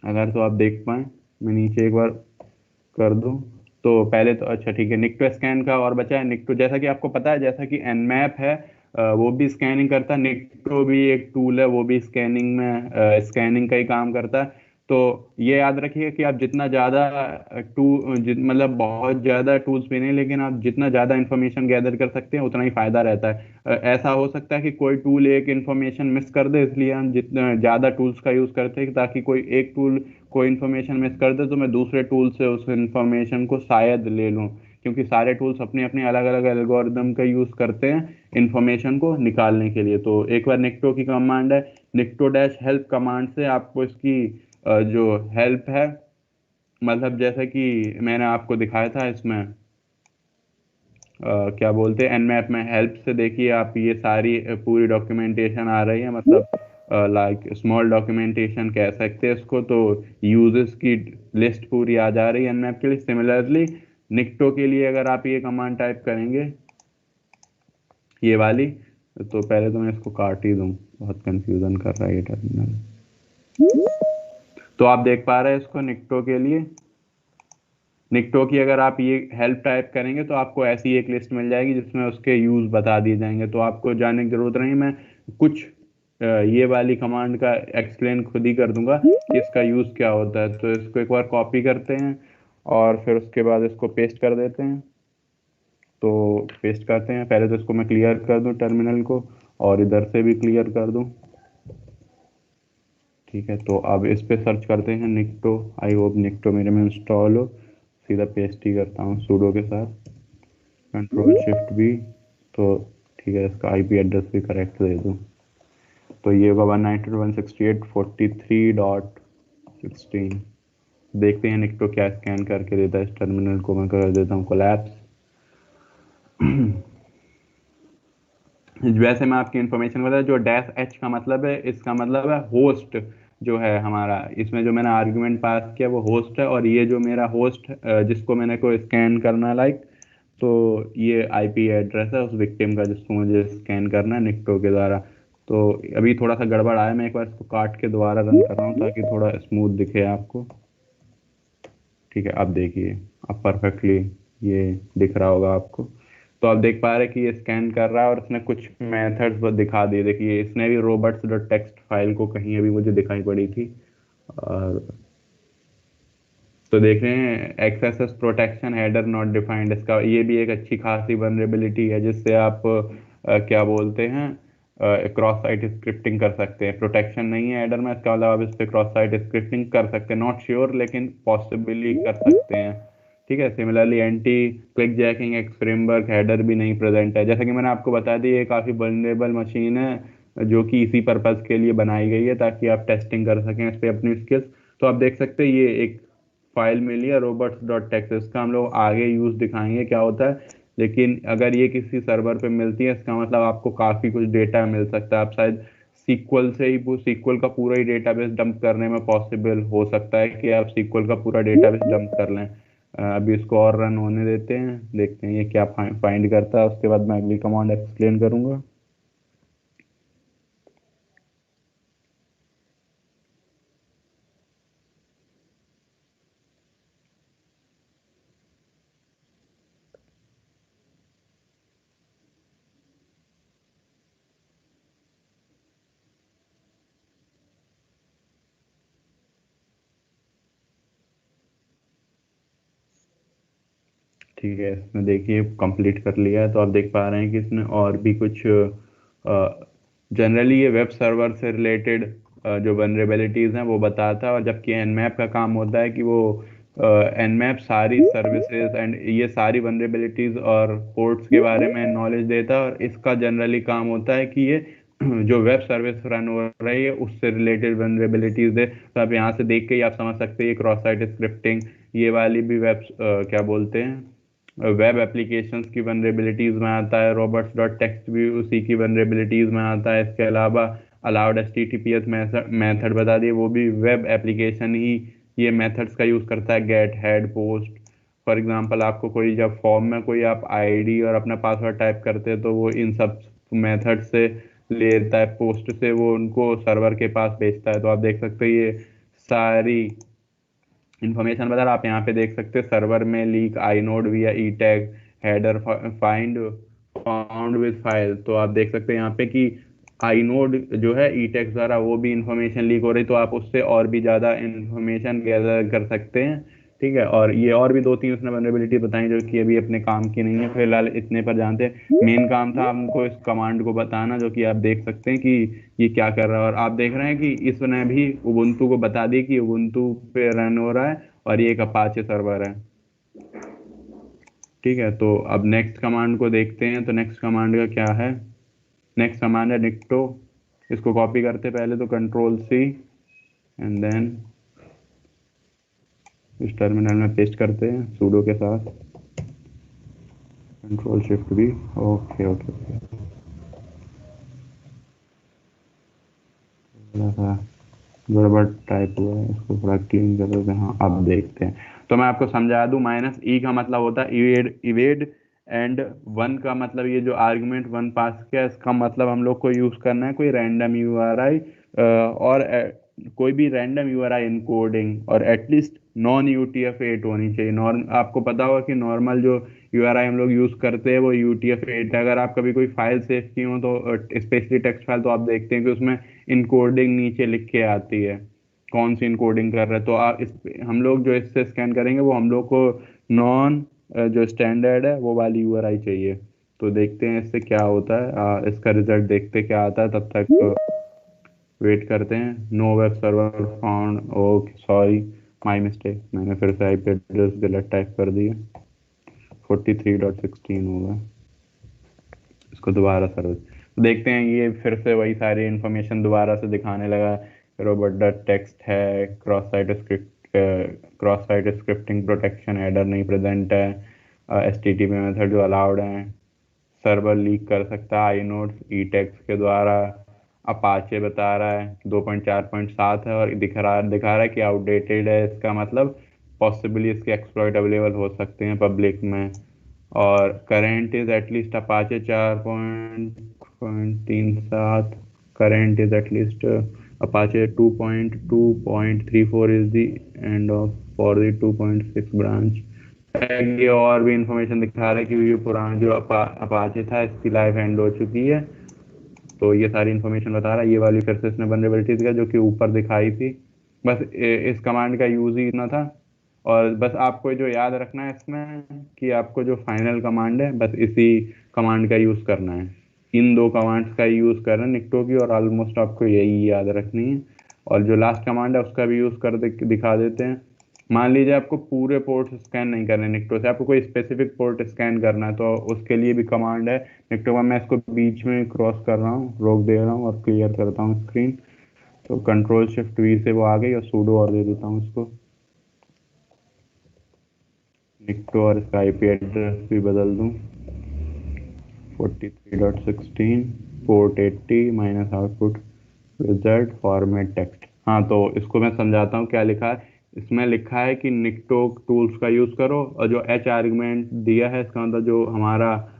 अगर तो आप देख पाए, मैं नीचे एक बार कर दूं। तो पहले तो अच्छा ठीक है, निक्टो स्कैन का और बचा है निक्टो, जैसा कि आपको पता है, जैसा कि एनमैप है वो भी स्कैनिंग करता है, निक्टो भी एक टूल है, वो भी स्कैनिंग में स्कैनिंग का ही काम करता है। तो ये याद रखिए कि आप जितना ज़्यादा मतलब बहुत ज़्यादा टूल्स भी नहीं, लेकिन आप जितना ज़्यादा इंफॉर्मेशन गैदर कर सकते हैं उतना ही फायदा रहता है। ऐसा हो सकता है कि कोई टूल एक इंफॉर्मेशन मिस कर दे, इसलिए हम जितना ज़्यादा टूल्स का यूज़ करते हैं, ताकि कोई एक टूल कोई इन्फॉर्मेशन मिस कर दे तो मैं दूसरे टूल से उस इन्फॉर्मेशन को शायद ले लूं, क्योंकि सारे टूल्स अपने अपने अलग अलग एल्गोरिदम का यूज़ करते हैं इन्फॉर्मेशन को निकालने के लिए। तो एक बार निक्टो की कमांड है, निक्टो डैश हेल्प कमांड से आपको इसकी जो हेल्प है, मतलब जैसा कि मैंने आपको दिखाया था इसमें क्या बोलते हैं एनमैप में, हेल्प से देखिए आप ये सारी पूरी डॉक्यूमेंटेशन आ रही है, मतलब लाइक स्मॉल डॉक्यूमेंटेशन कह सकते हैं इसको। तो यूजर्स की लिस्ट पूरी आ जा रही है एनमैप के लिए। सिमिलरली निक्टो के लिए अगर आप ये कमांड टाइप करेंगे, ये वाली, तो पहले तो मैं इसको काट ही दूं, बहुत कंफ्यूजन कर रहा है ये टर्मिनल। तो आप देख पा रहे हैं इसको, निक्टो के लिए, निक्टो की अगर आप ये हेल्प टाइप करेंगे तो आपको ऐसी एक लिस्ट मिल जाएगी जिसमें उसके यूज बता दिए जाएंगे। तो आपको जाने की जरूरत नहीं, मैं कुछ ये वाली कमांड का एक्सप्लेन खुद ही कर दूंगा कि इसका यूज क्या होता है। तो इसको एक बार कॉपी करते हैं और फिर उसके बाद इसको पेस्ट कर देते हैं। तो पेस्ट करते हैं, पहले तो इसको मैं क्लियर कर दूं टर्मिनल को, और इधर से भी क्लियर कर दूं। ठीक है, तो अब इस पे सर्च करते हैं निक्टो। आई होप निक्टो मेरे में इंस्टॉल हो। सीधा पेस्ट ही करता हूँ सूडो के साथ, कंट्रोल शिफ्ट भी। तो ठीक है, इसका आईपी एड्रेस भी करेक्ट दे दूँ। तो ये होगा 192.168.43.16। देखते हैं निक्टो क्या स्कैन करके देता है। इस टर्मिनल को मैं कर देता हूँ कोलैप्स। वैसे मैं आपकी इन्फॉर्मेशन बता, जो डैश एच का मतलब है, इसका मतलब है होस्ट जो है हमारा। इसमें जो मैंने आर्गुमेंट पास किया वो होस्ट है, और ये जो मेरा होस्ट जिसको मैंने को स्कैन करना लाइक, तो ये आईपी एड्रेस है उस विक्टिम का जिसको मुझे स्कैन करना है निक्टो के द्वारा। तो अभी थोड़ा सा गड़बड़ आया, मैं एक बार इसको काट के दोबारा रन कर रहा हूँ ताकि थोड़ा स्मूथ दिखे आपको। ठीक है, अब देखिए, अब परफेक्टली ये दिख रहा होगा आपको। तो आप देख पा रहे हैं कि ये स्कैन कर रहा है और इसने कुछ मेथड्स दिखा दिए। देखिए, इसने भी रोबोट्स डॉट टेक्स्ट फाइल को कहीं अभी मुझे दिखाई पड़ी थी। और तो देख रहे हैं access protection header not defined, इसका ये भी एक अच्छी खासी वनरेबिलिटी है जिससे आप क्या बोलते हैं क्रॉस साइट स्क्रिप्टिंग कर सकते हैं। प्रोटेक्शन नहीं है हेडर में, इसका मतलब आप इस पे क्रॉस साइट स्क्रिप्टिंग कर सकते हैं, नॉट श्योर लेकिन पॉसिबली कर सकते हैं। ठीक है, सिमिलरली एंटी क्लिक जैकिंग एक फ्रेमवर्क हेडर भी नहीं प्रेजेंट है। जैसा कि मैंने आपको बता दी, ये काफ़ी वल्नरेबल मशीन है जो कि इसी पर्पज़ के लिए बनाई गई है ताकि आप टेस्टिंग कर सकें इस पर अपनी स्किल्स। तो आप देख सकते हैं ये एक फाइल मिली है robots डॉट टेक्स, इसका हम लोग आगे यूज दिखाएंगे क्या होता है। लेकिन अगर ये किसी सर्वर पे मिलती है, इसका मतलब आपको काफी कुछ डेटा मिल सकता है। आप शायद सीक्वल से ही सीक्वल का पूरा ही डेटाबेस डंप करने में पॉसिबल हो सकता है कि आप सीक्वल का पूरा डेटाबेस डंप कर लें। अभी इसको और रन होने देते हैं, देखते हैं ये क्या फाइंड करता है, उसके बाद मैं अगली कमांड एक्सप्लेन करूंगा। ठीक है, इसने देखिए कंप्लीट कर लिया है। तो आप देख पा रहे हैं कि इसने और भी कुछ जनरली ये वेब सर्वर से रिलेटेड जो वनरेबिलिटीज़ हैं वो बताता है, और जबकि एनमैप का काम होता है कि वो एनमैप सारी सर्विसेज एंड ये सारी वनरेबिलिटीज़ और पोर्ट्स के बारे में नॉलेज देता है। और इसका जनरली काम होता है कि ये जो वेब सर्विस रन हो रही है उससे रिलेटेड वनरेबिलिटीज़ दे। तो आप यहाँ से देख के ही आप समझ सकते हैं ये क्रॉस साइट स्क्रिप्टिंग, ये वाली भी वेब क्या बोलते हैं वेब एप्लीकेशंस की वनरेबिलिटीज में आता है। robots डॉट टेक्स्ट भी उसी की वनरेबिलिटीज में आता है। इसके अलावा अलाउड HTTPS मेथड बता दिए, वो भी वेब एप्लीकेशन ही ये मेथड्स का यूज़ करता है, get head post. For example आपको कोई जब फॉर्म में कोई आप आईडी और अपना पासवर्ड टाइप करते हैं तो वो इन सब मेथड से लेता है, पोस्ट से वो उनको सर्वर के पास भेजता है। तो आप देख सकते हैं ये सारी इंफॉर्मेशन बता रहा। आप यहाँ पे देख सकते हैं सर्वर में leak inode via E tag header find found with file. तो आप देख सकते हैं यहाँ पे कि आईनोड जो है ई टैग द्वारा वो भी इंफॉर्मेशन लीक हो रही, तो आप उससे और भी ज़्यादा इंफॉर्मेशन गैदर कर सकते हैं। ठीक है, और ये और भी 2-3 उसने वनरेबिलिटी बताई जो कि अभी अपने काम की नहीं है, फिलहाल इतने पर जानते हैं। मेन काम था हमको इस कमांड को बताना, जो कि आप देख सकते हैं कि ये क्या कर रहा है। और आप देख रहे हैं कि इसने भी उबुंटू को बता दी कि उबुंटू पे रन हो रहा है और ये एक अपाचे सर्वर है। ठीक है, तो अब नेक्स्ट कमांड को देखते हैं। तो नेक्स्ट कमांड का क्या है? नेक्स्ट कमांड है निक्टो। इसको कॉपी करते पहले तो कंट्रोल C एंड देन इस टर्मिनल में पेस्ट करते हैं सूडो के साथ, कंट्रोल-Shift-V। ओके ओके ओके, थोड़ा सा गड़बड़ टाइप हुआ है, इसको थोड़ा क्लीन कर देते हैं। हाँ, अब देखते हैं। तो मैं आपको समझा दूं, -E का मतलब होता है इवेड एंड 1 का मतलब ये जो आर्गुमेंट 1 पास किया, इसका मतलब हम लोग को यूज करना है कोई रैंडम URI और कोई भी रैंडम URI इनकोडिंग, और एटलीस्ट नॉन UTF-8 होनी चाहिए। नॉर्म आपको पता होगा कि नॉर्मल जो URI हम लोग यूज करते हैं वो UTF-8 है। अगर आप कभी कोई फाइल सेव की हो तो स्पेशली टेक्स्ट फाइल, तो आप देखते हैं कि उसमें इनकोडिंग नीचे लिख के आती है, कौन सी इनकोडिंग कर रहे हैं। तो आप हम लोग जो इससे स्कैन करेंगे वो हम लोग को नॉन जो स्टैंडर्ड है वो वाली URI चाहिए। तो देखते हैं इससे क्या होता है, इसका रिजल्ट देखते क्या आता है। तब तक वेट करते हैं। Know web server found. Okay, sorry, my mistake, मैंने फिर से IP एड्रेस गलत टाइप कर दिया। 43.16 होगा। इसको दोबारा सर्विस, तो देखते हैं ये फिर से वही सारी इंफॉर्मेशन दोबारा से दिखाने लगा। रोबोट डॉट टेक्स्ट है, cross site scripting protection adder नहीं प्रेजेंट है, HTTP मेथड जो अलाउड है, सर्वर लीक कर सकता है आई नोड्स ई टैग्स के द्वारा, अपाचे बता रहा है 2.4.7 है, और दिखा रहा है कि आउटडेटेड है। इसका मतलब पॉसिबली इसके एक्सप्लॉइट अवेलेबल हो सकते हैं पब्लिक में। और current is at least Apache 4.37, current is at least Apache 2.2.34 is the end of for the 2.6 branch. ये और भी इंफॉर्मेशन दिखा रहा है कि ये पुराना जो अपाचे था इसकी लाइफ एंड हो चुकी है। तो ये सारी इंफॉर्मेशन बता रहा है। ये वाली फिर से इसने वल्नरेबिलिटी दिखा जो कि ऊपर दिखाई थी। बस इस कमांड का यूज ही इतना था। और बस आपको जो याद रखना है इसमें कि आपको जो फाइनल कमांड है बस इसी कमांड का यूज करना है। इन 2 कमांड्स का यूज करना है निक्टो की, और ऑलमोस्ट आपको यही याद रखनी है। और जो लास्ट कमांड है उसका भी यूज कर दिखा देते हैं। मान लीजिए आपको पूरे पोर्ट स्कैन नहीं करने निक्टो से, आपको कोई स्पेसिफिक पोर्ट स्कैन करना है, तो उसके लिए भी कमांड है निक्टो का। मैं इसको बीच में क्रॉस कर रहा हूँ, रोक दे रहा हूँ और क्लियर करता हूँ स्क्रीन। तो कंट्रोल-Shift-V से वो आ गई, और सूडो और दे देता हूँ इसको निक्टो, और इसका IP एड्रेस भी बदल दूँ 43.16 port 80 minus output result format text. हाँ, तो इसको मैं समझाता हूँ क्या लिखा है। इसमें लिखा है कि निक्टो टूल्स का यूज करो, और जो H आर्गुमेंट दिया है इसका मतलब जो हमारा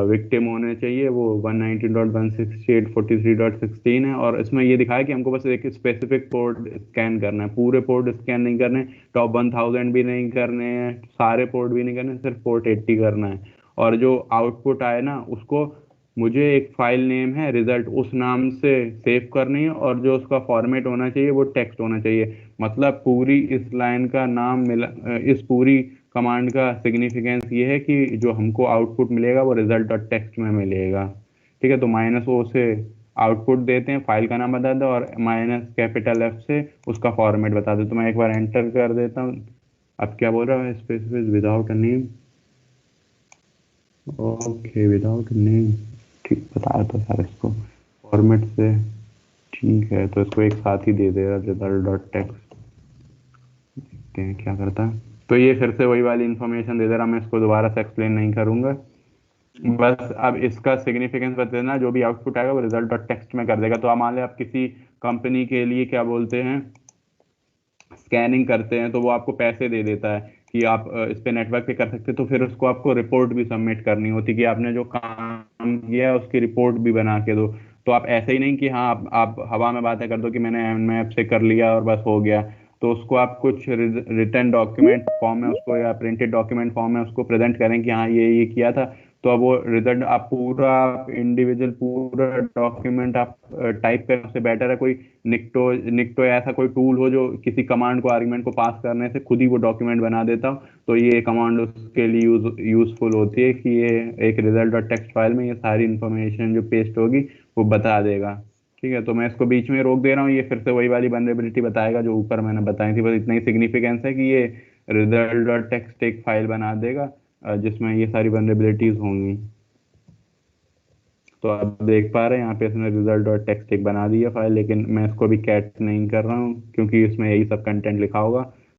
विक्टिम होने चाहिए वो 119.168.43.16 है। और इसमें ये दिखा है कि हमको बस एक स्पेसिफिक पोर्ट स्कैन करना है, पूरे पोर्ट स्कैन नहीं करने, टॉप 1000 भी नहीं करने हैं, सारे पोर्ट भी नहीं करने, सिर्फ पोर्ट 80 करना है। और जो आउटपुट आए ना उसको मुझे एक फाइल नेम है रिजल्ट, उस नाम से सेव करनी है, और जो उसका फॉर्मेट होना चाहिए वो टेक्स्ट होना चाहिए। मतलब पूरी इस लाइन का नाम मिला, इस पूरी कमांड का सिग्निफिकेंस ये है कि जो हमको आउटपुट मिलेगा वो रिजल्ट और टेक्स्ट में मिलेगा। ठीक है, तो -O से आउटपुट देते हैं, फाइल का नाम बता दो, और -F से उसका फॉर्मेट बता दो। तो मैं एक बार एंटर कर देता हूँ। अब क्या बोल रहा है? Specific without a name. Okay, without name, ठीक बताया तो सर इसको फॉर्मेट से। ठीक है, तो इसको एक साथ ही दे दे रहा रिजल्ट डॉट टेक्स्ट। देखते हैं क्या करता है। तो ये फिर से वही वाली इंफॉर्मेशन दे दे रहा, मैं इसको दोबारा से एक्सप्लेन नहीं करूंगा। बस अब इसका सिग्निफिकेंस बता देना, जो भी आउटपुट आएगा वो रिजल्ट डॉट टेक्स्ट में कर देगा। तो आप मान लें आप किसी कंपनी के लिए क्या बोलते हैं स्कैनिंग करते हैं, तो वो आपको पैसे दे देता है कि आप इस पे नेटवर्क पे कर सकते हैं। तो फिर उसको आपको रिपोर्ट भी सबमिट करनी होती है कि आपने जो काम किया है उसकी रिपोर्ट भी बना के दो। तो आप ऐसे ही नहीं कि हाँ आप हवा में बातें कर दो कि मैंने ऐप से कर लिया और बस हो गया। तो उसको आप कुछ रिटर्न डॉक्यूमेंट फॉर्म में उसको या प्रिंटेड डॉक्यूमेंट फॉर्म में उसको प्रेजेंट करें कि हाँ ये किया था, तो अब वो रिजल्ट आप पूरा आप इंडिविजुअल पूरा डॉक्यूमेंट आप टाइप करें, उससे बेटर है कोई निक्टो या ऐसा कोई टूल हो जो किसी कमांड को आर्गुमेंट को पास करने से खुद ही वो डॉक्यूमेंट बना देता हो। तो ये कमांड उसके लिए यूजफुल होती है कि ये एक रिजल्ट और टेक्स्ट फाइल में ये सारी इंफॉर्मेशन जो पेस्ट होगी वो बता देगा। ठीक है, तो मैं इसको बीच में रोक दे रहा हूँ, ये फिर से वही वाली वल्नरेबिलिटी बताएगा जो ऊपर मैंने बताई थी। बस इतना ही सिग्निफिकेंस है कि ये रिजल्ट और टेक्स्ट एक फाइल बना देगा जिसमें ये सारी वल्नरेबिलिटीज होंगी। तो आप देख पा रहे हैं यहाँ पे इसने रिजल्ट और टेक्स्ट एक बना दिया फाइल, लेकिन मैं इसको भी कैट नहीं कर रहा हूँ क्योंकि इसमें यही सब कंटेंट लिखा होगा।